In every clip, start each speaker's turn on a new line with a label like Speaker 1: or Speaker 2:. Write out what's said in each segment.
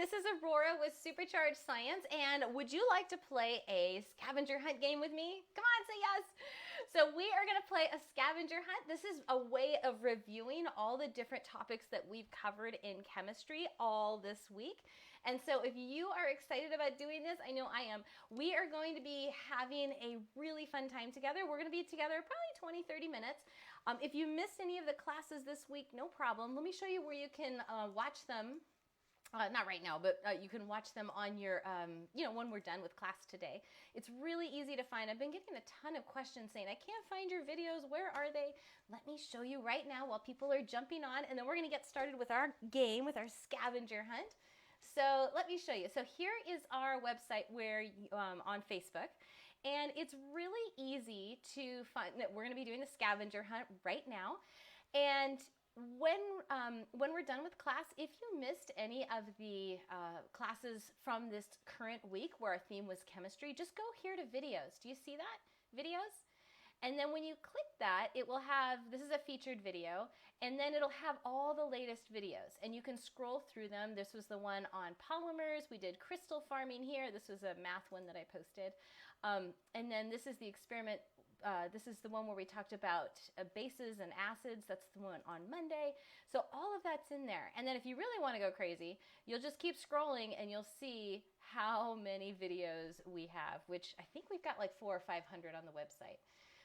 Speaker 1: this is Aurora with Supercharged Science, and would you like to play a scavenger hunt game with me? Come on, say yes! So we are going to play a scavenger hunt. This is a way of reviewing all the different topics that we've covered in chemistry all this week. And so if you are excited about doing this, I know I am, we are going to be having a really fun time together. We're going to be together probably 20-30 minutes. If you missed any of the classes this week, no problem. Let me show you where you can watch them. Not right now, but you can watch them on your, when we're done with class today. It's really easy to find. I've been getting a ton of questions saying, I can't find your videos. Where are they? Let me show you right now while people are jumping on, and then we're going to get started with our game, with our scavenger hunt. So let me show you. So here is our website where on Facebook, and it's really easy to find that we're going to be doing the scavenger hunt right now. And when we're done with class, if you missed any of the classes from this current week where our theme was chemistry, just go here to videos. Do you see that? Videos? And then when you click that, it will have, this is a featured video, and then it'll have all the latest videos, and you can scroll through them. This was the one on polymers. We did crystal farming here. This was a math one that I posted. And then this is the experiment. This is the one where we talked about bases and acids. That's the one on Monday. So all of that's in there. And then if you really want to go crazy, you'll just keep scrolling and you'll see how many videos we have, which I think we've got like 400 or 500 on the website.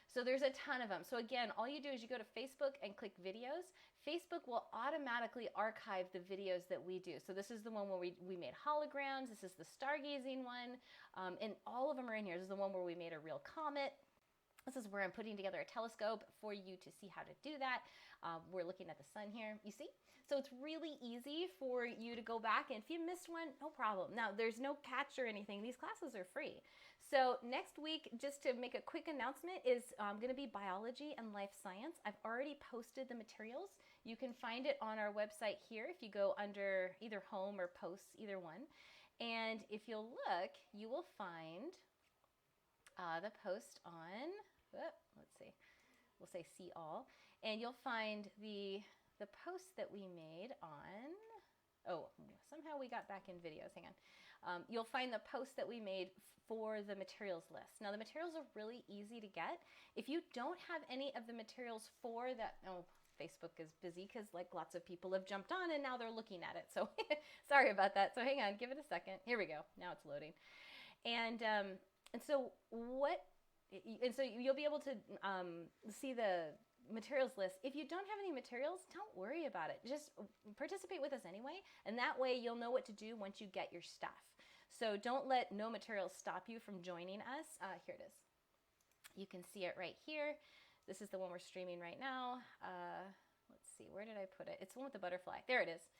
Speaker 1: So there's a ton of them. So again, all you do is you go to Facebook and click videos. Facebook will automatically archive the videos that we do. So this is the one where we made holograms. This is the stargazing one. And all of them are in here. This is the one where we made a real comet. This is where I'm putting together a telescope for you to see how to do that. We're looking at the sun here, you see? So it's really easy for you to go back, and if you missed one, no problem. Now, there's no catch or anything. These classes are free. So next week, just to make a quick announcement, is going to be biology and life science. I've already posted the materials. You can find it on our website here if you go under either home or posts, either one. And if you'll look, you will find the post on, let's see, we'll say see all, and you'll find the post that we made on, oh, somehow we got back in videos, hang on. You'll find the post that we made for the materials list. Now the materials are really easy to get. If you don't have any of the materials for that, oh, Facebook is busy because like lots of people have jumped on and now they're looking at it. So sorry about that. So hang on, give it a second. Here we go. Now it's loading. And so you'll be able to see the materials list. If you don't have any materials, don't worry about it. Just participate with us anyway, and that way you'll know what to do once you get your stuff. So don't let no materials stop you from joining us. Here it is. You can see it right here. This is the one we're streaming right now. Let's see, where did I put it? It's the one with the butterfly. There it is.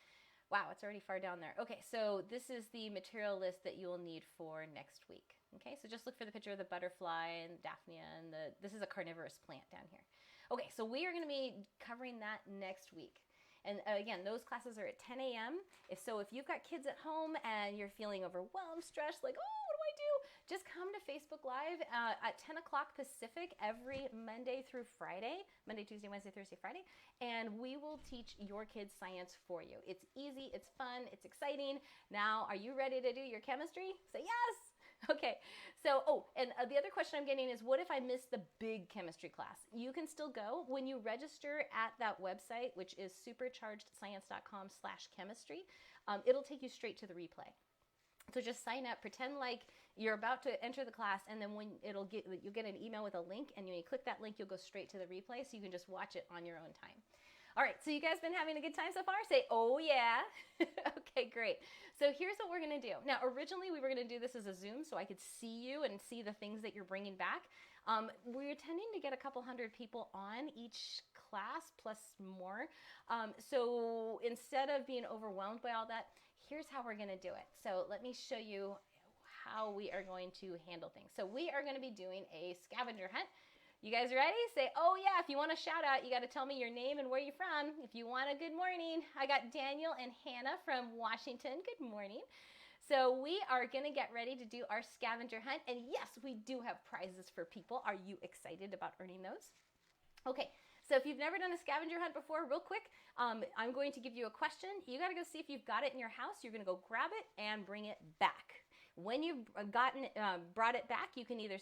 Speaker 1: Wow, it's already far down there. Okay, so this is the material list that you will need for next week. Okay, so just look for the picture of the butterfly and Daphnia, and this is a carnivorous plant down here. Okay, so we are going to be covering that next week. And again, those classes are at 10 a.m. If you've got kids at home and you're feeling overwhelmed, stressed, like, oh, what do I do? Just come to Facebook Live at 10 o'clock Pacific every Monday through Friday, Monday, Tuesday, Wednesday, Thursday, Friday, and we will teach your kids science for you. It's easy, it's fun, it's exciting. Now, are you ready to do your chemistry? Say yes! Okay, so, and the other question I'm getting is, what if I miss the big chemistry class? You can still go. When you register at that website, which is superchargedscience.com/chemistry, it'll take you straight to the replay. So just sign up, pretend like you're about to enter the class, and then when you'll get an email with a link, and when you click that link, you'll go straight to the replay, so you can just watch it on your own time. All right, so you guys been having a good time so far? Say, oh yeah. Okay, great. So here's what we're gonna do. Now, originally we were gonna do this as a Zoom so I could see you and see the things that you're bringing back. We're tending to get a couple hundred people on each class plus more. So instead of being overwhelmed by all that, here's how we're gonna do it. So let me show you how we are going to handle things. So we are gonna be doing a scavenger hunt. You guys ready? Say, oh yeah. If you want a shout out, you got to tell me your name and where you're from. If you want a good morning, I got Daniel and Hannah from Washington. Good morning. So we are going to get ready to do our scavenger hunt. And yes, we do have prizes for people. Are you excited about earning those? Okay, So if you've never done a scavenger hunt before, real quick, I'm going to give you a question. You got to go see if you've got it in your house. You're going to go grab it and bring it back. When you've brought it back, you can either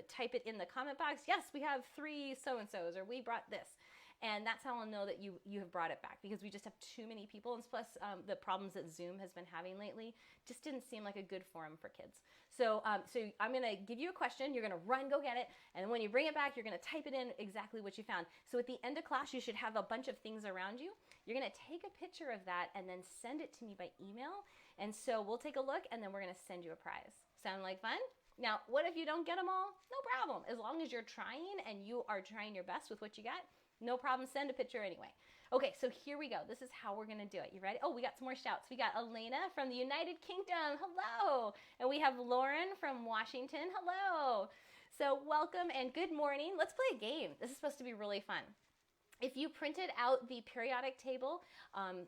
Speaker 1: type it in the comment box. Yes, we have 3 so-and-sos, or we brought this. And that's how I'll know that you have brought it back, because we just have too many people. And plus, the problems that Zoom has been having lately just didn't seem like a good forum for kids. So I'm going to give you a question. You're going to run, go get it. And when you bring it back, you're going to type it in exactly what you found. So at the end of class, you should have a bunch of things around you. You're going to take a picture of that and then send it to me by email. And so we'll take a look, and then we're going to send you a prize. Sound like fun? Now, what if you don't get them all? No problem. As long as you're trying and you are trying your best with what you got, no problem. Send a picture anyway. Okay, so here we go. This is how we're going to do it. You ready? Oh, we got some more shouts. We got Elena from the United Kingdom. Hello. And we have Lauren from Washington. Hello. So welcome and good morning. Let's play a game. This is supposed to be really fun. If you printed out the periodic table,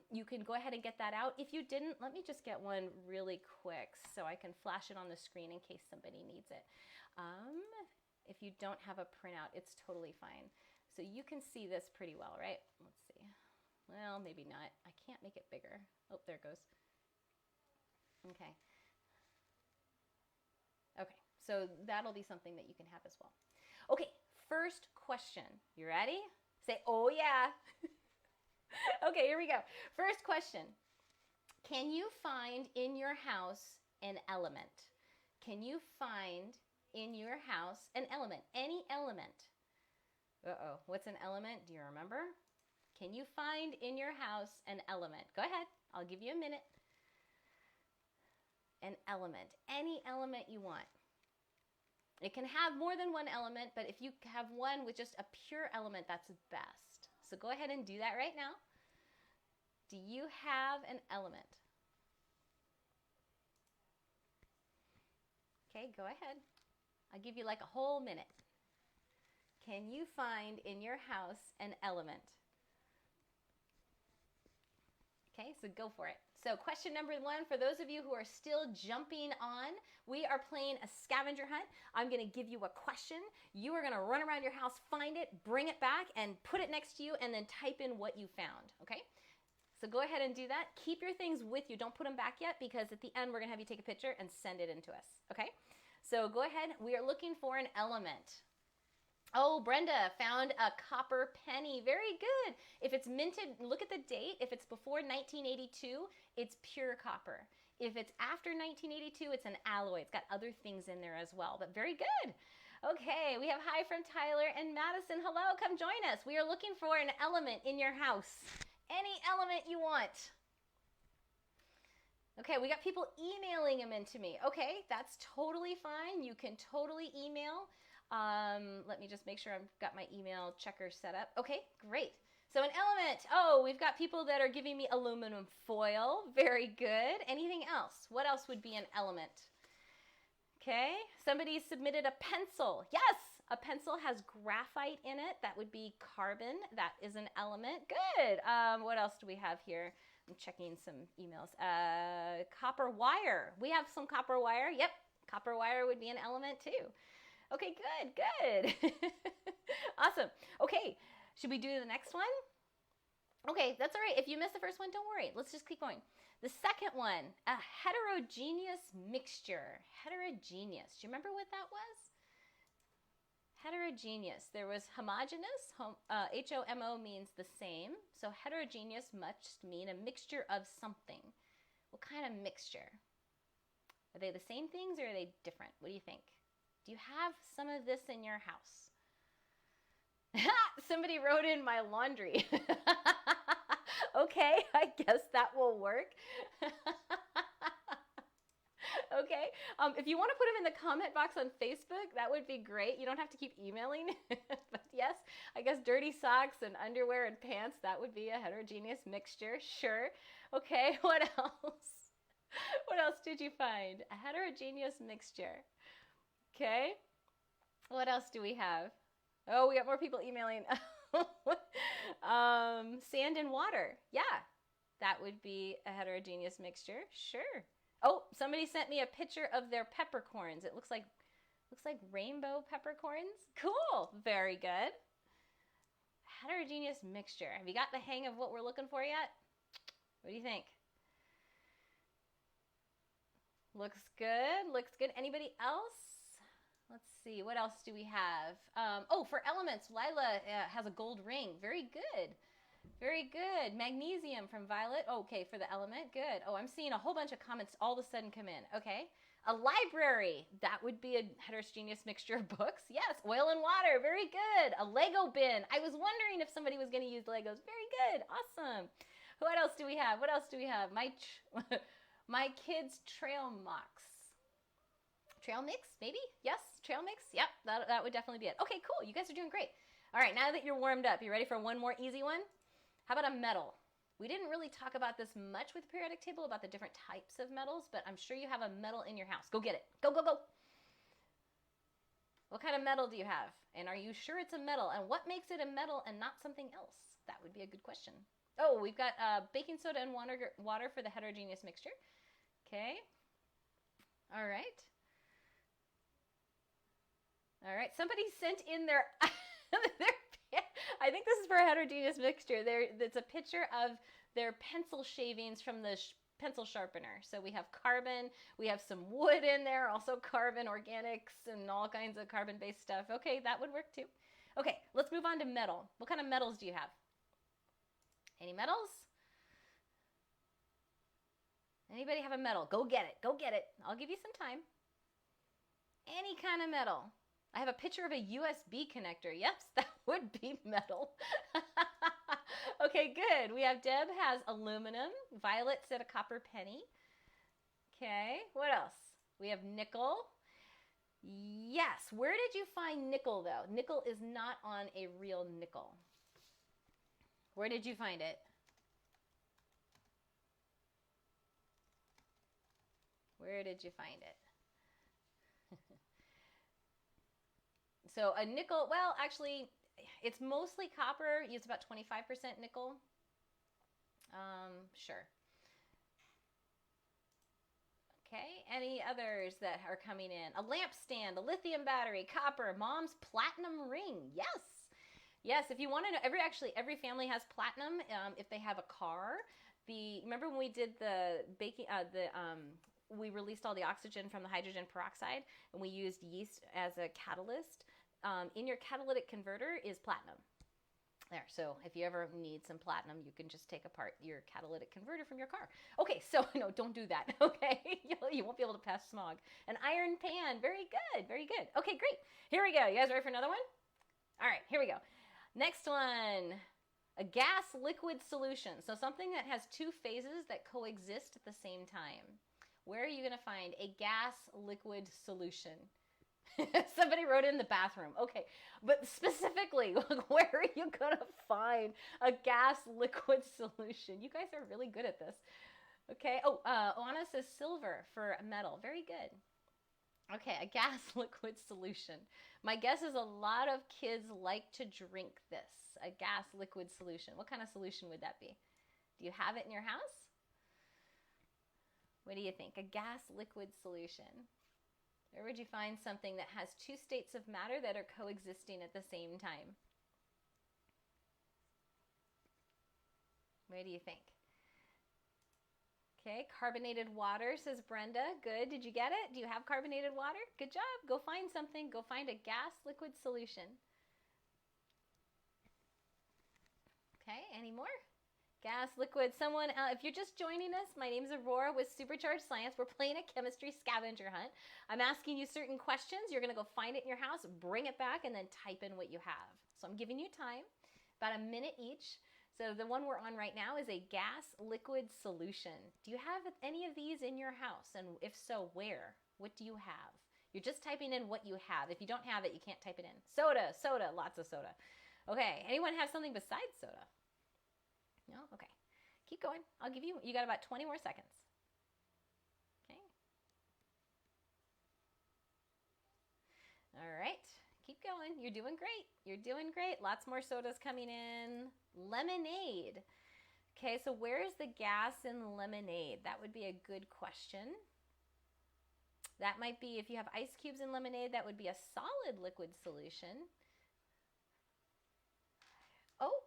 Speaker 1: you can go ahead and get that out. If you didn't, let me just get one really quick so I can flash it on the screen in case somebody needs it. If you don't have a printout, it's totally fine. So you can see this pretty well, right? Let's see. Well, maybe not. I can't make it bigger. Oh, there it goes. Okay. Okay, so that'll be something that you can have as well. Okay, first question. You ready? Say, oh yeah. Okay, here we go. First question. Can you find in your house an element? Can you find in your house an element? Any element? Uh-oh, what's an element? Do you remember? Can you find in your house an element? Go ahead, I'll give you a minute. An element, any element you want. It can have more than one element, but if you have one with just a pure element, that's best. So go ahead and do that right now. Do you have an element? Okay, go ahead. I'll give you like a whole minute. Can you find in your house an element? Okay, so go for it. So question number 1, for those of you who are still jumping on, we are playing a scavenger hunt. I'm going to give you a question. You are going to run around your house, find it, bring it back, and put it next to you, and then type in what you found, okay? So go ahead and do that. Keep your things with you. Don't put them back yet, because at the end, we're going to have you take a picture and send it in to us, okay? So go ahead. We are looking for an element. Oh, Brenda found a copper penny. Very good. If it's minted, look at the date. If it's before 1982, it's pure copper. If it's after 1982, it's an alloy. It's got other things in there as well, but very good. Okay, we have hi from Tyler and Madison. Hello, come join us. We are looking for an element in your house. Any element you want. Okay, we got people emailing them into me. Okay, that's totally fine. You can totally email. Let me just make sure I've got my email checker set up. Okay, great. So an element. Oh, we've got people that are giving me aluminum foil. Very good. Anything else? What else would be an element? Okay, somebody submitted a pencil. Yes, a pencil has graphite in it. That would be carbon. That is an element. Good. What else do we have here? I'm checking some emails. Copper wire. We have some copper wire. Yep, copper wire would be an element too. Okay, good. Awesome. Okay, should we do the next one? Okay, that's all right. If you missed the first one, don't worry. Let's just keep going. The second one, a heterogeneous mixture. Heterogeneous. Do you remember what that was? Heterogeneous. There was homogeneous. H-O-M-O means the same. So heterogeneous must mean a mixture of something. What kind of mixture? Are they the same things or are they different? What do you think? Do you have some of this in your house? Somebody wrote in my laundry. Okay, I guess that will work. Okay, if you want to put them in the comment box on Facebook, that would be great. You don't have to keep emailing. But yes, I guess dirty socks and underwear and pants, that would be a heterogeneous mixture. Sure. Okay, what else? What else did you find? A heterogeneous mixture. Okay, what else do we have? Oh, we got more people emailing. Sand and water. Yeah, that would be a heterogeneous mixture. Sure. Oh, somebody sent me a picture of their peppercorns. It looks like rainbow peppercorns. Cool. Very good. heterogeneous mixture. Have you got the hang of what we're looking for yet? What do you think? Looks good. Looks good. Anybody else? Let's see. What else do we have? Oh, for elements, Lila has a gold ring. Very good. Very good. Magnesium from Violet. Okay, for the element. Good. Oh, I'm seeing a whole bunch of comments all of a sudden come in. Okay. A library. That would be a heterogeneous mixture of books. Yes. Oil and water. Very good. A Lego bin. I was wondering if somebody was going to use Legos. Very good. Awesome. What else do we have? What else do we have? My kids' trail mix. Trail mix, maybe? Yes, trail mix. Yep, that would definitely be it. Okay, cool. You guys are doing great. All right, now that you're warmed up, you ready for one more easy one? How about a metal? We didn't really talk about this much with the periodic table, about the different types of metals, but I'm sure you have a metal in your house. Go get it. Go, go, go. What kind of metal do you have? And are you sure it's a metal? And what makes it a metal and not something else? That would be a good question. Oh, we've got baking soda and water for the heterogeneous mixture. Okay. All right. All right. Somebody sent in their, I think this is for a heterogeneous mixture. It's a picture of their pencil shavings from the pencil sharpener. So we have carbon, we have some wood in there, also carbon, organics, and all kinds of carbon-based stuff. Okay, that would work too. Okay, let's move on to metal. What kind of metals do you have? Any metals? Anybody have a metal? Go get it. Go get it. I'll give you some time. Any kind of metal. I have a picture of a USB connector. Yes, that would be metal. Okay, good. We have Deb has aluminum. Violet said a copper penny. Okay, what else? We have nickel. Yes, where did you find nickel though? Nickel is not on a real nickel. Where did you find it? Where did you find it? So a nickel, well, actually, it's mostly copper. It's about 25% nickel. Sure. Okay, any others that are coming in? A lampstand, a lithium battery, copper, mom's platinum ring. Yes. Yes, if you want to know, every family has platinum if they have a car. Remember when we did the baking, we released all the oxygen from the hydrogen peroxide, and we used yeast as a catalyst. In your catalytic converter is platinum. There, so if you ever need some platinum, you can just take apart your catalytic converter from your car. Okay, so no, don't do that, okay? You won't be able to pass smog. An iron pan, very good, very good. Okay, great. Here we go. You guys ready for another one? All right, here we go. Next one, a gas liquid solution. So something that has two phases that coexist at the same time. Where are you going to find a gas liquid solution? Somebody wrote in the bathroom. Okay, but specifically, where are you going to find a gas liquid solution? You guys are really good at this. Okay, oh, Oana says silver for metal. Very good. Okay, a gas liquid solution. My guess is a lot of kids like to drink this, a gas liquid solution. What kind of solution would that be? Do you have it in your house? What do you think? A gas liquid solution. Where would you find something that has two states of matter that are coexisting at the same time? What do you think? Okay, carbonated water, says Brenda. Good. Did you get it? Do you have carbonated water? Good job. Go find something. Go find a gas liquid solution. Okay, any more? Gas, liquid, someone, if you're just joining us, my name's Aurora with Supercharged Science. We're playing a chemistry scavenger hunt. I'm asking you certain questions. You're going to go find it in your house, bring it back, and then type in what you have. So I'm giving you time, about a minute each. So the one we're on right now is a gas liquid solution. Do you have any of these in your house? And if so, where? What do you have? You're just typing in what you have. If you don't have it, you can't type it in. Soda, lots of soda. Okay, anyone have something besides soda? No? Okay. Keep going. I'll give you got about 20 more seconds. Okay. All right. Keep going. You're doing great. You're doing great. Lots more sodas coming in. Lemonade. Okay, so where is the gas in lemonade? That would be a good question. That might be, if you have ice cubes in lemonade, that would be a solid liquid solution. Oh,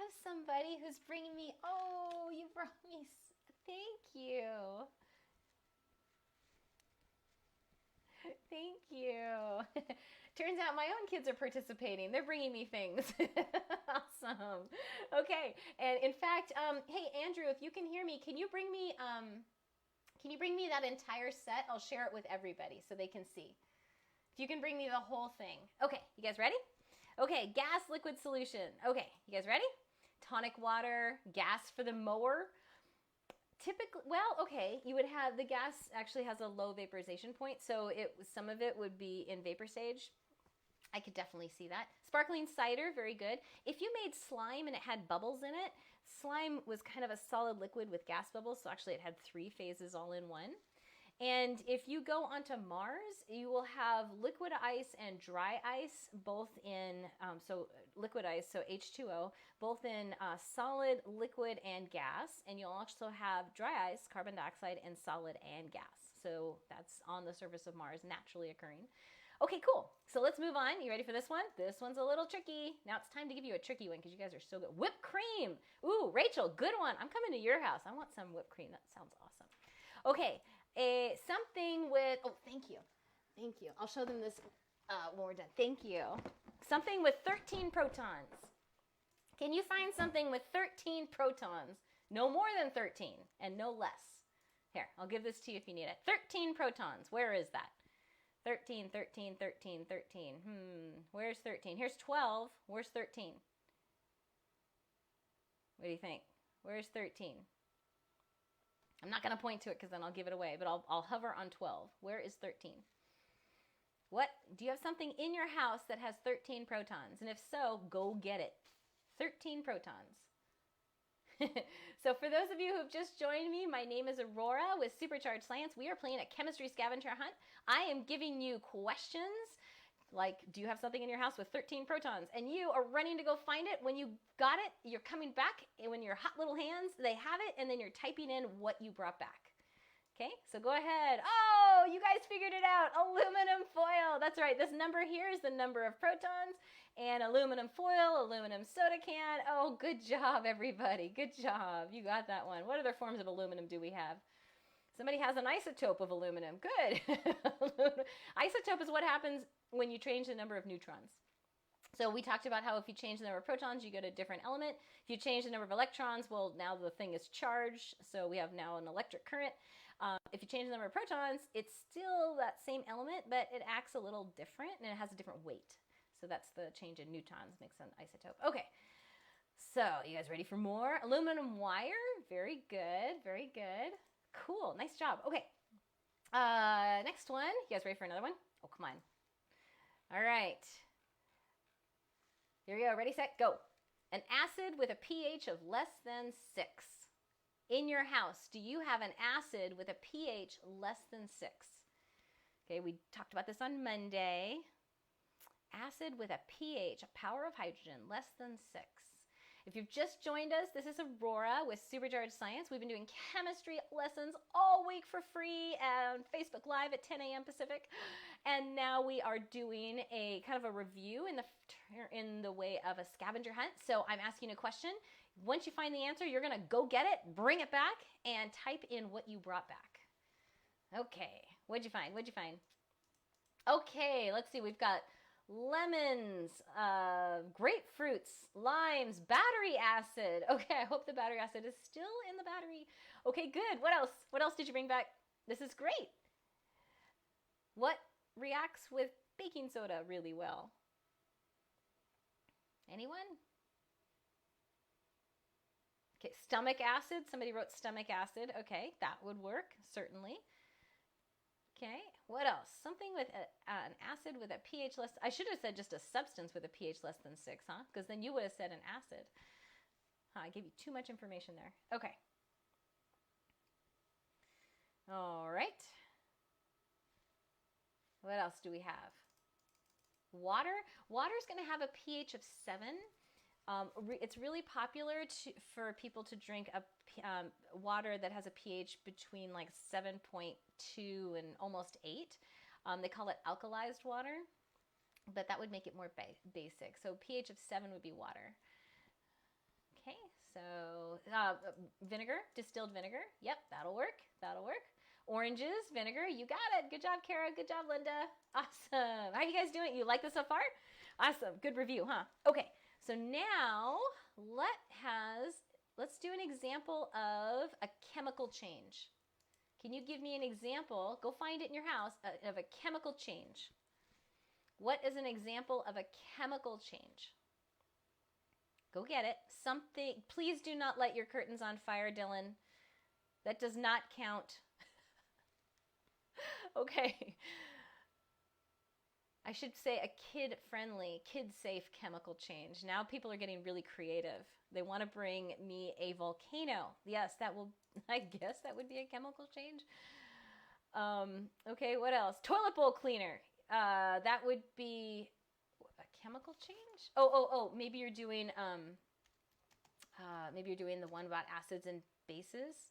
Speaker 1: have somebody who's bringing me, oh, you brought me, thank you. Thank you. Turns out my own kids are participating. They're bringing me things. Awesome. Okay. And in fact, hey, Andrew, if you can hear me, can you bring me that entire set? I'll share it with everybody so they can see. If you can bring me the whole thing. Okay. You guys ready? Okay. Gas, liquid, solution. Okay. You guys ready? Tonic water, gas for the mower. Typically, well, okay, you would have, the gas actually has a low vaporization point, so some of it would be in vapor stage. I could definitely see that. Sparkling cider, very good. If you made slime and it had bubbles in it, slime was kind of a solid liquid with gas bubbles, so actually it had 3 phases all in one. And if you go onto Mars, you will have liquid ice and dry ice, both in, so liquid ice, so H2O, both in solid, liquid, and gas. And you'll also have dry ice, carbon dioxide, and solid and gas. So that's on the surface of Mars, naturally occurring. Okay, cool. So let's move on. You ready for this one? This one's a little tricky. Now it's time to give you a tricky one because you guys are so good. Whipped cream. Ooh, Rachel, good one. I'm coming to your house. I want some whipped cream. That sounds awesome. Okay. Something with, oh, thank you. Thank you. I'll show them this when we're done. Thank you. Something with 13 protons. Can you find something with 13 protons? No more than 13 and no less. Here, I'll give this to you if you need it. 13 protons. Where is that? 13, 13, 13, 13. Where's 13? Here's 12. Where's 13? What do you think? Where's 13? I'm not going to point to it because then I'll give it away, but I'll hover on 12. Where is 13? What? Do you have something in your house that has 13 protons? And if so, go get it. 13 protons. So for those of you who have just joined me, my name is Aurora with Supercharged Science. We are playing a chemistry scavenger hunt. I am giving you questions like, do you have something in your house with 13 protons? And you are running to go find it. When you got it, you're coming back, and when your hot little hands, they have it, and then you're typing in what you brought back. Okay, so go ahead. Oh, you guys figured it out. Aluminum foil. That's right. This number here is the number of protons, and aluminum foil, aluminum soda can. Oh, good job, everybody. Good job. You got that one. What other forms of aluminum do we have? Somebody has an isotope of aluminum. Good. Isotope is what happens when you change the number of neutrons. So we talked about how if you change the number of protons, you get a different element. If you change the number of electrons, well, now the thing is charged, so we have now an electric current. If you change the number of protons, it's still that same element, but it acts a little different, and it has a different weight. So that's the change in neutrons, makes an isotope. Okay, so you guys ready for more? Aluminum wire, very good, very good. Cool, nice job. Okay, next one. You guys ready for another one? Oh, come on. All right. Here we go. Ready, set, go. An acid with a pH of less than 6. In your house, do you have an acid with a pH less than 6? Okay, we talked about this on Monday. Acid with a pH, a power of hydrogen, less than 6. If you've just joined us, this is Aurora with Supercharged Science. We've been doing chemistry lessons all week for free on Facebook Live at 10 a.m. Pacific. And now we are doing a kind of a review in the way of a scavenger hunt. So I'm asking a question. Once you find the answer, you're going to go get it, bring it back, and type in what you brought back. Okay, what'd you find? What'd you find? Okay, let's see. We've got lemons, grapefruits, limes, battery acid. Okay, I hope the battery acid is still in the battery. Okay, good. What else? What else did you bring back? This is great. What reacts with baking soda really well? Anyone? Okay, stomach acid. Somebody wrote stomach acid. Okay, that would work, certainly. Okay, what else? Something with an acid with a pH less. I should have said just a substance with a pH less than 6, huh? Because then you would have said an acid. I gave you too much information there. Okay. All right. What else do we have? Water. Water is going to have a pH of 7. It's really popular for people to drink water that has a pH between like 7.2 and almost 8. They call it alkalized water, but that would make it more basic. So pH of 7 would be water. So vinegar, distilled vinegar. Yep, that'll work. That'll work. Oranges, vinegar. You got it. Good job, Kara. Good job, Linda. Awesome. How are you guys doing? You like this so far? Awesome. Good review, huh? Okay. So now let's do an example of a chemical change. Can you give me an example? Go find it in your house of a chemical change. What is an example of a chemical change? Go get it. Something. Please do not light your curtains on fire, Dylan. That does not count. Okay. I should say a kid-friendly, kid-safe chemical change. Now people are getting really creative. They want to bring me a volcano. Yes, I guess that would be a chemical change. Okay, what else? Toilet bowl cleaner. That would be a chemical change? Oh, maybe you're doing the one about acids and bases.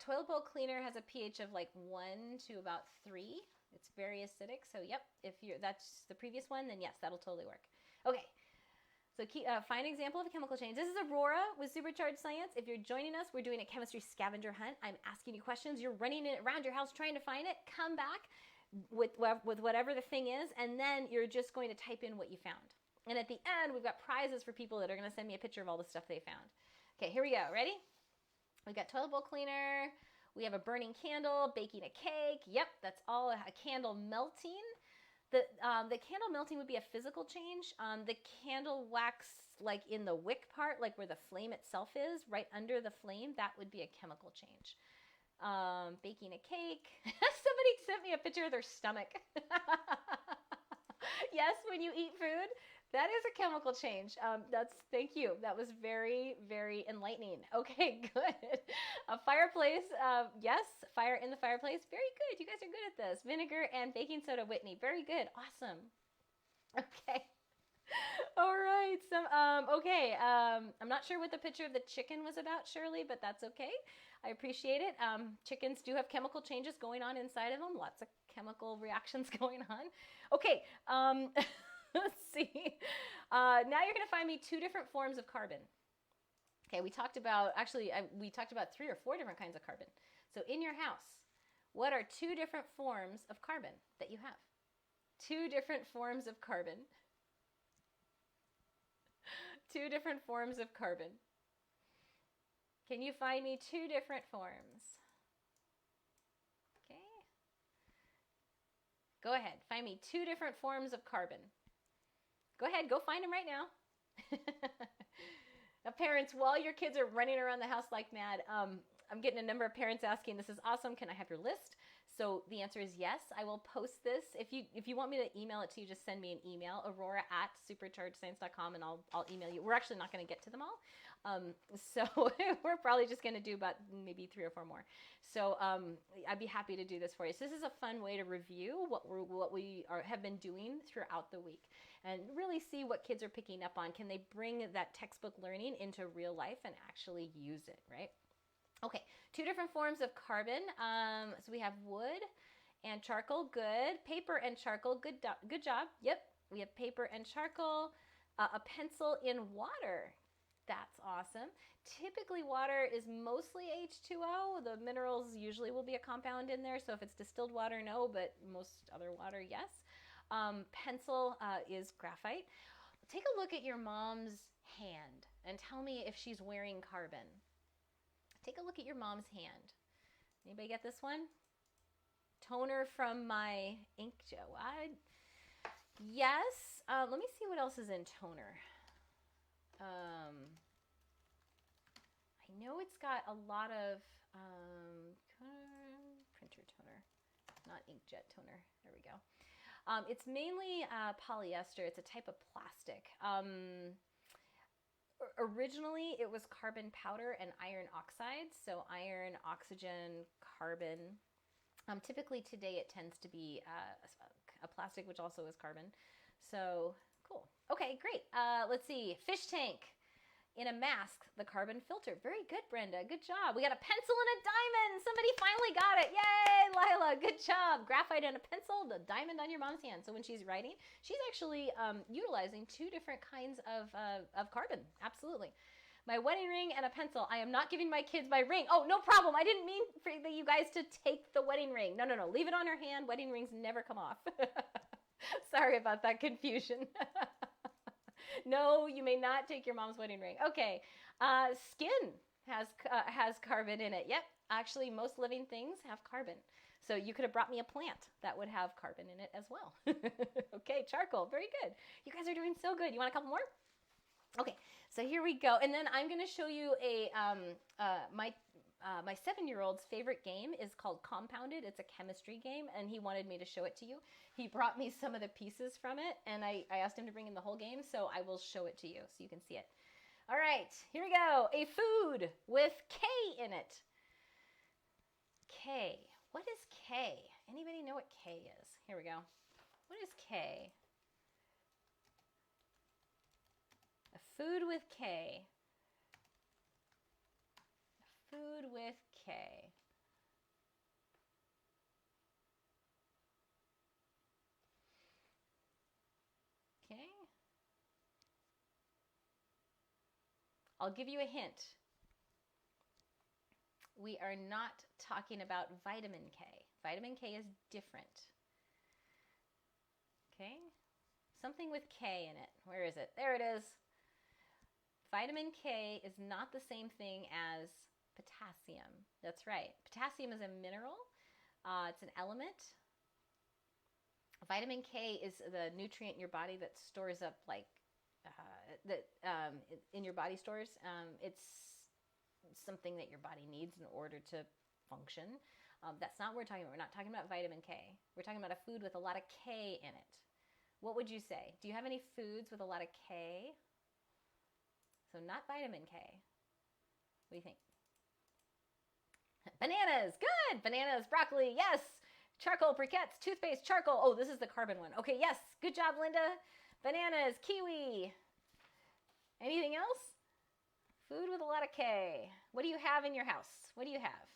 Speaker 1: Toilet bowl cleaner has a pH of like 1 to about 3. It's very acidic. So yep, if that's the previous one, then yes, that'll totally work. Okay. So find an example of a chemical change. This is Aurora with Supercharged Science. If you're joining us, we're doing a chemistry scavenger hunt. I'm asking you questions. You're running it around your house trying to find it. Come back with whatever the thing is, and then you're just going to type in what you found. And at the end, we've got prizes for people that are going to send me a picture of all the stuff they found. Okay, here we go. Ready? We've got toilet bowl cleaner. We have a burning candle, baking a cake. Yep, that's all a candle melting. The candle melting would be a physical change. The candle wax, like in the wick part, like where the flame itself is, right under the flame, that would be a chemical change. Baking a cake. Somebody sent me a picture of their stomach. Yes, when you eat food, that is a chemical change. Thank you. That was very, very enlightening. Okay, good. A fireplace. Yes, fire in the fireplace. Very good. You guys are good at this. Vinegar and baking soda, Whitney. Very good. Awesome. Okay. All right. Okay. I'm not sure what the picture of the chicken was about, Shirley, but that's okay. I appreciate it. Chickens do have chemical changes going on inside of them. Lots of chemical reactions going on. Okay. Let's see. Now you're going to find me 2 different forms of carbon. Okay, we talked about 3 or 4 different kinds of carbon. So in your house, what are 2 different forms of carbon that you have? 2 different forms of carbon. 2 different forms of carbon. Can you find me 2 different forms? Okay. Go ahead. Find me 2 different forms of carbon. Go ahead, go find them right now. Now, parents, while your kids are running around the house like mad, I'm getting a number of parents asking, this is awesome, can I have your list? So the answer is yes, I will post this. If you want me to email it to you, just send me an email, aurora@superchargedscience.com, and I'll email you. We're actually not going to get to them all. So we're probably just going to do about maybe 3 or 4 more. So I'd be happy to do this for you. So this is a fun way to review what we have been doing throughout the week and really see what kids are picking up on. Can they bring that textbook learning into real life and actually use it, right? Okay, 2 different forms of carbon. So we have wood and charcoal, good. Paper and charcoal, good job. Yep, we have paper and charcoal. A pencil in water. That's awesome. Typically, water is mostly H2O. The minerals usually will be a compound in there. So if it's distilled water, no, but most other water, yes. Pencil is graphite. Take a look at your mom's hand and tell me if she's wearing carbon. Take a look at your mom's hand. Anybody get this one? Toner from my inkjet. Yes. Let me see what else is in toner. I know it's got a lot of printer toner, not inkjet toner. There we go. It's mainly polyester. It's a type of plastic. Originally, it was carbon powder and iron oxide. So iron, oxygen, carbon. Typically today it tends to be a plastic, which also is carbon. So cool. Okay, great. Let's see. Fish tank. in a mask, the carbon filter. Very good, Brenda. Good job. We got a pencil and a diamond. Somebody finally got it. Yay, Lila. Good job. Graphite and a pencil, the diamond on your mom's hand. So when she's writing, she's actually utilizing two different kinds of carbon. Absolutely. My wedding ring and a pencil. I am not giving my kids my ring. Oh, no problem. I didn't mean for you guys to take the wedding ring. No. Leave it on her hand. Wedding rings never come off. Sorry about that confusion. No, you may not take your mom's wedding ring. Okay. Skin has carbon in it. Yep. Actually, most living things have carbon. So you could have brought me a plant that would have carbon in it as well. Okay, charcoal. Very good. You guys are doing so good. You want a couple more? Okay, so here we go. And then I'm going to show you my 7-year-old's favorite game is called Compounded. It's a chemistry game, and he wanted me to show it to you. He brought me some of the pieces from it, and I asked him to bring in the whole game, so I will show it to you so you can see it. All right, here we go. A food with K in it. K. What is K? Anybody know what K is? Here we go. What is K? A food with K. A food with K. Okay. I'll give you a hint. We are not talking about vitamin K. Vitamin K is different. Okay. Something with K in it. Where is it? There it is. Vitamin K is not the same thing as potassium. That's right. Potassium is a mineral. It's an element. Vitamin K is the nutrient in your body that stores up in your body stores. It's something that your body needs in order to function. That's not what we're talking about. We're not talking about vitamin K. We're talking about a food with a lot of K in it. What would you say? Do you have any foods with a lot of K? So not vitamin K. What do you think? Bananas. Good. Bananas, broccoli. Yes. Charcoal briquettes, toothpaste, charcoal. Oh, this is the carbon one. Okay, yes. Good job, Linda. Bananas, kiwi. Anything else? Food with a lot of K. What do you have in your house? What do you have?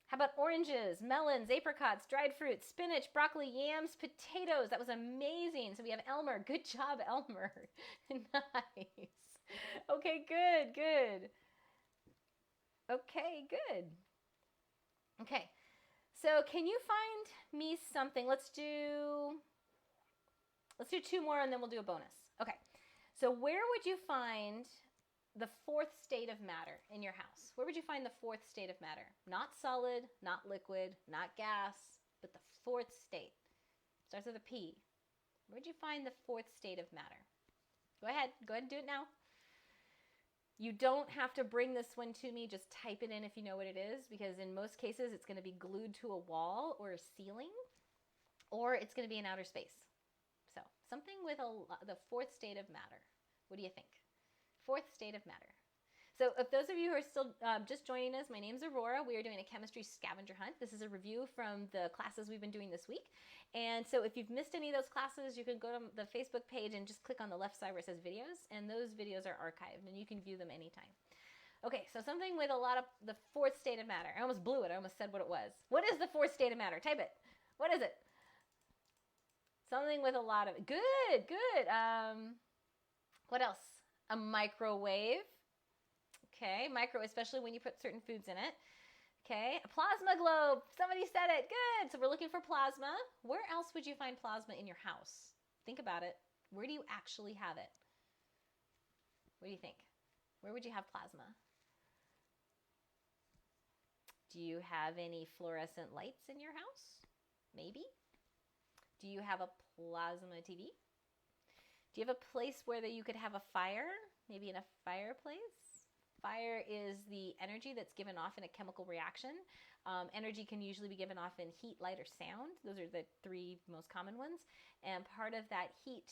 Speaker 1: How about oranges, melons, apricots, dried fruits, spinach, broccoli, yams, potatoes? That was amazing. So we have Elmer. Good job, Elmer. Nice. Okay, good. Okay, good. Okay. So can you find me something? Let's do 2 more and then we'll do a bonus. Okay. So where would you find the fourth state of matter in your house? Where would you find the fourth state of matter? Not solid, not liquid, not gas, but the fourth state. Starts with a P. Where would you find the fourth state of matter? Go ahead and do it now. You don't have to bring this one to me. Just type it in if you know what it is, because in most cases it's going to be glued to a wall or a ceiling, or it's going to be in outer space. So something with the fourth state of matter. What do you think? Fourth state of matter. So if those of you who are still just joining us, my name's Aurora. We are doing a chemistry scavenger hunt. This is a review from the classes we've been doing this week. And so if you've missed any of those classes, you can go to the Facebook page and just click on the left side where it says videos, and those videos are archived and you can view them anytime. Okay, so something with a lot of the fourth state of matter. I almost blew it. I almost said what it was. What is the fourth state of matter? Type it. What is it? Something with a lot of, good. What else? A microwave. Okay, micro, especially when you put certain foods in it. Okay, a plasma globe. Somebody said it. Good. So we're looking for plasma. Where else would you find plasma in your house? Think about it. Where do you actually have it? What do you think? Where would you have plasma? Do you have any fluorescent lights in your house? Maybe. Do you have a plasma TV? Do you have a place where you could have a fire? Maybe in a fireplace? Fire is the energy that's given off in a chemical reaction. Energy can usually be given off in heat, light, or sound. Those are the 3 most common ones. And part of that heat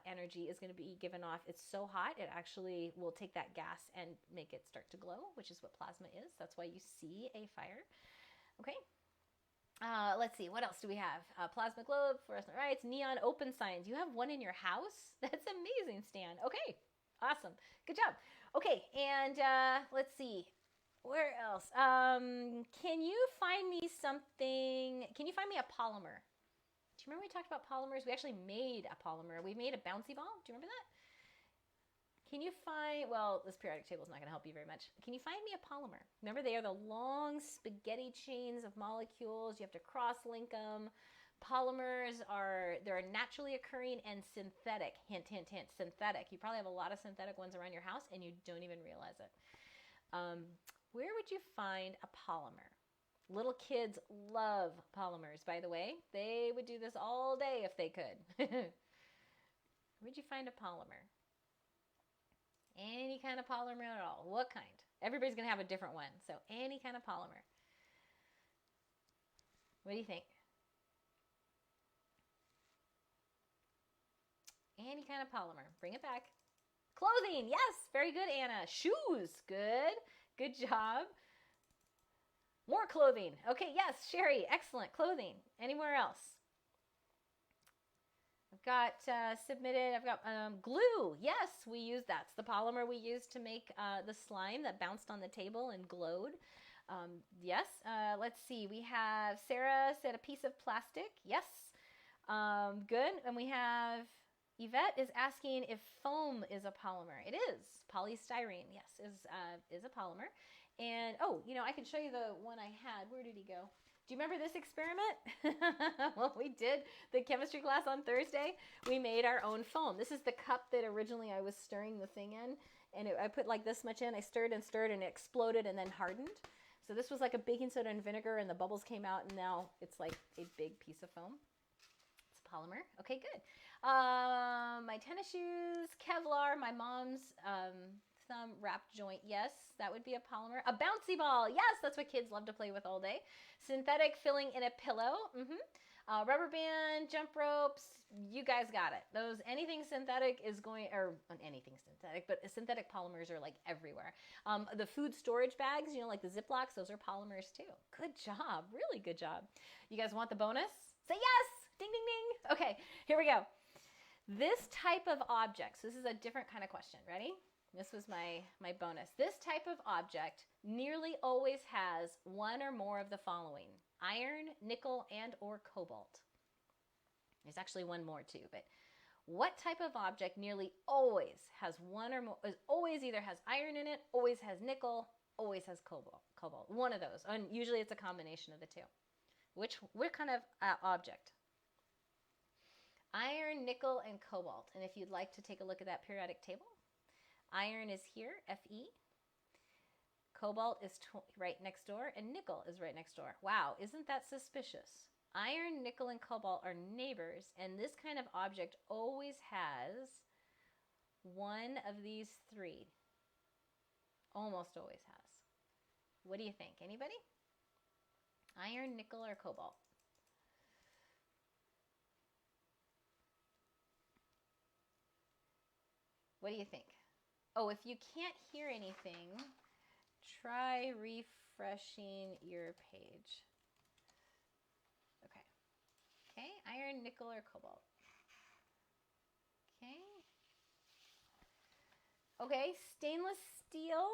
Speaker 1: energy is going to be given off. It's so hot, it actually will take that gas and make it start to glow, which is what plasma is. That's why you see a fire. Okay. Let's see, what else do we have? Plasma globe, fluorescent lights, neon open signs. You have one in your house? That's amazing, Stan. Okay, awesome. Good job. Okay, and let's see. Where else? Can you find me something? Can you find me a polymer? Do you remember we talked about polymers? We actually made a polymer. We made a bouncy ball. Do you remember that? Can you find, well, this periodic table is not going to help you very much. Can you find me a polymer? Remember, they are the long spaghetti chains of molecules. You have to cross-link them. Polymers they're naturally occurring and synthetic. Hint, hint, hint, synthetic. You probably have a lot of synthetic ones around your house and you don't even realize it. Where would you find a polymer? Little kids love polymers, by the way. They would do this all day if they could. Where'd you find a polymer? Any kind of polymer at all. What kind? Everybody's going to have a different one. So any kind of polymer. What do you think? Any kind of polymer. Bring it back. Clothing. Yes. Very good, Anna. Shoes. Good. Good job. More clothing. Okay, yes, Sherry, excellent. Clothing. Anywhere else? I've got submitted, I've got glue. Yes, we use that. It's the polymer we used to make the slime that bounced on the table and glowed. Yes, let's see. We have Sarah said a piece of plastic. Yes, good. And we have Yvette is asking if foam is a polymer. It is. Polystyrene, yes, is a polymer. And, oh, you know, I can show you the one I had. Where did he go? Do you remember this experiment? Well, we did the chemistry class on Thursday. We made our own foam. This is the cup that originally I was stirring the thing in. And I put like this much in. I stirred and stirred and it exploded and then hardened. So this was like a baking soda and vinegar and the bubbles came out and now it's like a big piece of foam. It's a polymer. Okay, good. My tennis shoes, Kevlar, my mom's thumb wrapped joint. Yes, that would be a polymer. A bouncy ball. Yes, that's what kids love to play with all day. Synthetic filling in a pillow. Rubber band, jump ropes. You guys got it. Anything synthetic is going, or anything synthetic, but synthetic polymers are like everywhere. The food storage bags, you know, like the Ziplocs, those are polymers too. Good job. Really good job. You guys want the bonus? Say yes. Ding, ding, ding. Okay, here we go. This type of objects, this is a different kind of question. Ready? This was my bonus. This type of object nearly always has one or more of the following: iron, nickel, and or cobalt. There's actually one more too, but what type of object nearly always has one or more, always either has iron in it, always has nickel, always has cobalt. One of those. And usually it's a combination of the two. What kind of object? Iron, nickel, and cobalt. And if you'd like to take a look at that periodic table, iron is here, Fe. Cobalt is right next door, and nickel is right next door. Wow, isn't that suspicious? Iron, nickel, and cobalt are neighbors, and this kind of object always has one of these three. Almost always has. What do you think? Anybody? Iron, nickel, or cobalt? What do you think? Oh, if you can't hear anything, try refreshing your page. Okay. Okay, iron, nickel, or cobalt? Okay. Okay, stainless steel.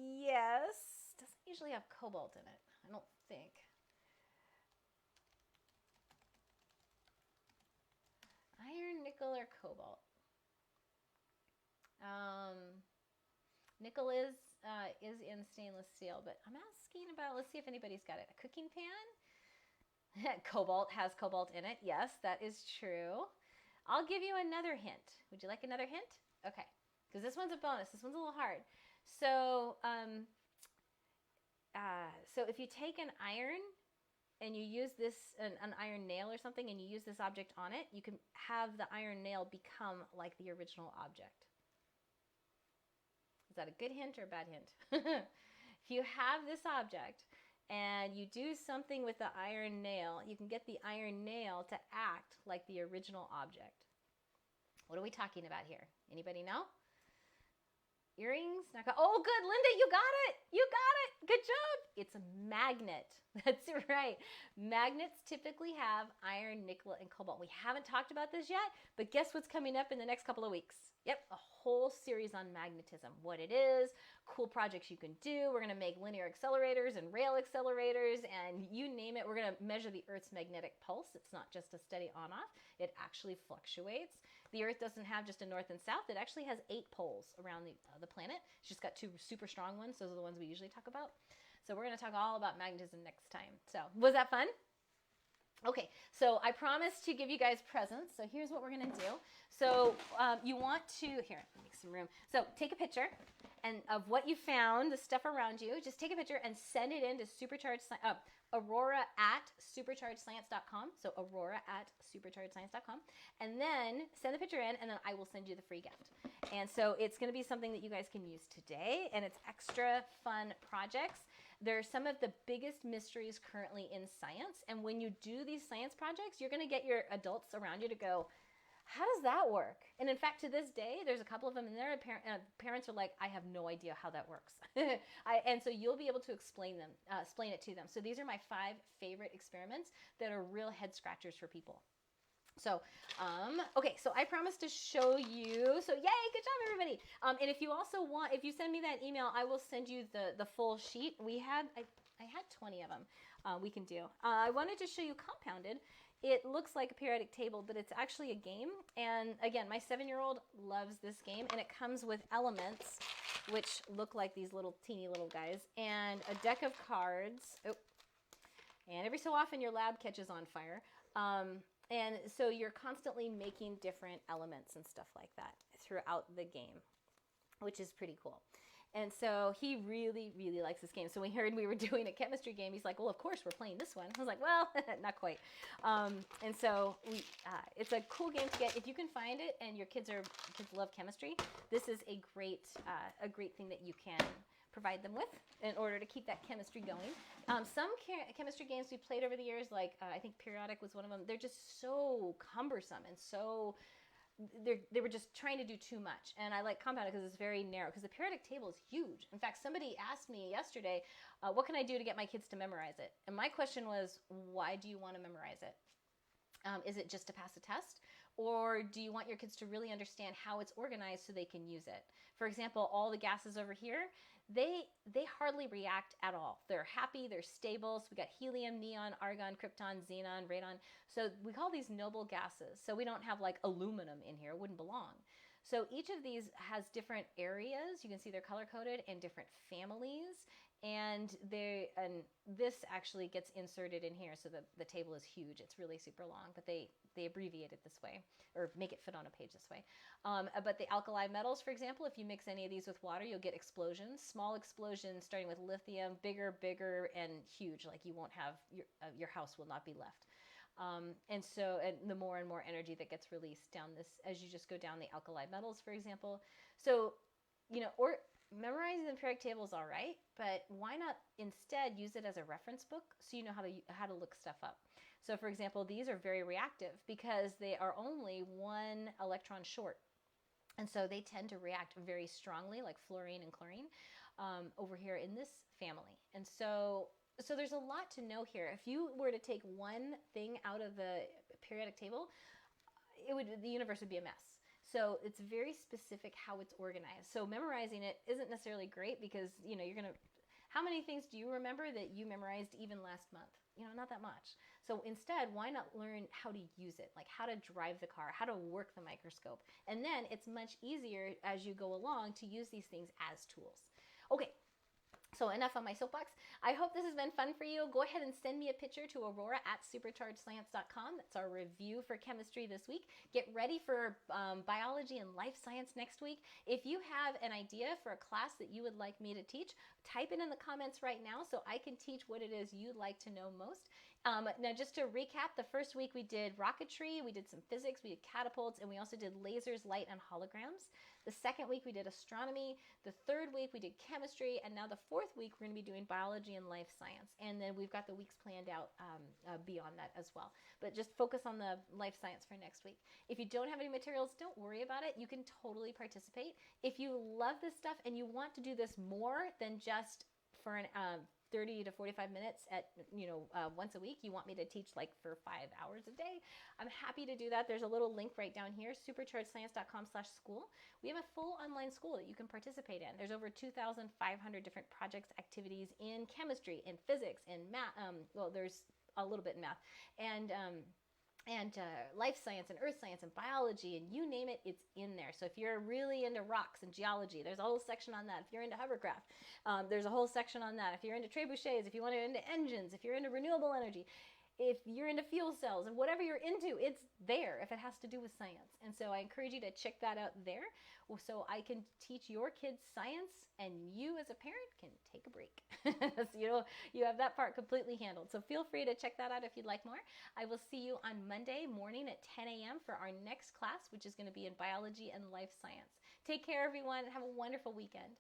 Speaker 1: Yes. Doesn't usually have cobalt in it, I don't think. Iron, nickel, or cobalt? Nickel is in stainless steel, but I'm asking about, let's see if anybody's got it. A cooking pan? Cobalt has cobalt in it. Yes, that is true. I'll give you another hint. Would you like another hint? Okay, because this one's a bonus. This one's a little hard. So, so if you take an iron and you use an iron nail or something, and you use this object on it, you can have the iron nail become like the original object. Is that a good hint or a bad hint? If you have this object and you do something with the iron nail, you can get the iron nail to act like the original object. What are we talking about here? Anybody know? Earrings? Oh, good, Linda, you got it. You got it. Good job. It's a magnet. That's right. Magnets typically have iron, nickel, and cobalt. We haven't talked about this yet, but guess what's coming up in the next couple of weeks? Yep, a whole series on magnetism, what it is, cool projects you can do. We're going to make linear accelerators and rail accelerators, and you name it. We're going to measure the Earth's magnetic pulse. It's not just a steady on-off. It actually fluctuates. The Earth doesn't have just a north and south. It actually has 8 poles around the planet. It's just got 2 super strong ones. Those are the ones we usually talk about. So we're going to talk all about magnetism next time. So was that fun? Okay, so I promised to give you guys presents. So here's what we're going to do. So you want to, here, make some room. So take a picture and of what you found, the stuff around you. Just take a picture and send it in to Aurora@superchargedscience.com. So Aurora@superchargedscience.com. And then send the picture in, and then I will send you the free gift. And so it's going to be something that you guys can use today, and it's extra fun projects. They're some of the biggest mysteries currently in science. And when you do these science projects, you're going to get your adults around you to go, how does that work? And in fact, to this day, there's a couple of them in there. Parents are like, I have no idea how that works. And so you'll be able to explain it to them. So these are my 5 favorite experiments that are real head scratchers for people. So, okay, so I promised to show you. So yay, good job, everybody. And if you also want, if you send me that email, I will send you the full sheet. I had 20 of them we can do. I wanted to show you compounded. It looks like a periodic table, but it's actually a game. And again, my 7-year-old loves this game, and it comes with elements, which look like these little teeny little guys, and a deck of cards. Oh, and every so often your lab catches on fire. And so you're constantly making different elements and stuff like that throughout the game, which is pretty cool. And so he really, really likes this game. So when he heard we were doing a chemistry game, he's like, well, of course we're playing this one. I was like, well, not quite. And so it's a cool game to get. If you can find it and your kids love chemistry, this is a great thing that you can provide them with in order to keep that chemistry going. Some chemistry games we played over the years, like I think periodic was one of them, they're just so cumbersome and so they were just trying to do too much. And I like compounded because it's very narrow, because the periodic table is huge. In fact, somebody asked me yesterday, what can I do to get my kids to memorize it? And my question was, why do you want to memorize it? Is it just to pass a test? Or do you want your kids to really understand how it's organized so they can use it? For example, all the gases over here, they hardly react at all. They're happy, they're stable. So we got helium, neon, argon, krypton, xenon, radon. So we call these noble gases. So we don't have like aluminum in here, it wouldn't belong. So each of these has different areas. You can see they're color-coded, and different families. And this actually gets inserted in here, so the table is huge. It's really super long, but they abbreviate it this way, or make it fit on a page this way. But the alkali metals, for example, if you mix any of these with water, you'll get explosions. Small explosions starting with lithium, bigger, and huge. Like you won't have, your house will not be left. And the more and more energy that gets released down this, as you just go down the alkali metals, for example. So, or memorizing the periodic table is all right, but why not instead use it as a reference book so you know how to look stuff up? So for example, these are very reactive because they are only 1 electron short. And so they tend to react very strongly, like fluorine and chlorine, over here in this family. And so there's a lot to know here. If you were to take one thing out of the periodic table, the universe would be a mess. So it's very specific how it's organized. So memorizing it isn't necessarily great because, how many things do you remember that you memorized even last month? Not that much. So instead, why not learn how to use it, like how to drive the car, how to work the microscope? And then it's much easier as you go along to use these things as tools. Okay. So enough on my soapbox. I hope this has been fun for you. Go ahead and send me a picture to Aurora@superchargedscience.com. That's our review for chemistry this week. Get ready for biology and life science next week. If you have an idea for a class that you would like me to teach, type it in the comments right now so I can teach what it is you'd like to know most. Now, just to recap, the first week we did rocketry, we did some physics, we did catapults, and we also did lasers, light, and holograms. The second week we did astronomy. The third week we did chemistry, and now the fourth week we're going to be doing biology and life science. And then we've got the weeks planned out beyond that as well. But just focus on the life science for next week. If you don't have any materials, don't worry about it. You can totally participate. If you love this stuff and you want to do this more than just for an 30 to 45 minutes at once a week, you want me to teach like for 5 hours a day, I'm happy to do that. There's a little link right down here, superchargedscience.com/school. We have a full online school that you can participate in. There's over 2,500 different projects, activities in chemistry, in physics, in math. Well, there's a little bit in math, and life science and earth science and biology, and you name it, it's in there. So if you're really into rocks and geology, there's a whole section on that. If you're into hovercraft, there's a whole section on that. If you're into trebuchets, if you want to into engines, if you're into renewable energy, if you're into fuel cells, and whatever you're into, it's there if it has to do with science. And so I encourage you to check that out there so I can teach your kids science and you as a parent can take a break. So you have that part completely handled. So feel free to check that out if you'd like more. I will see you on Monday morning at 10 a.m. for our next class, which is going to be in biology and life science. Take care, everyone. Have a wonderful weekend.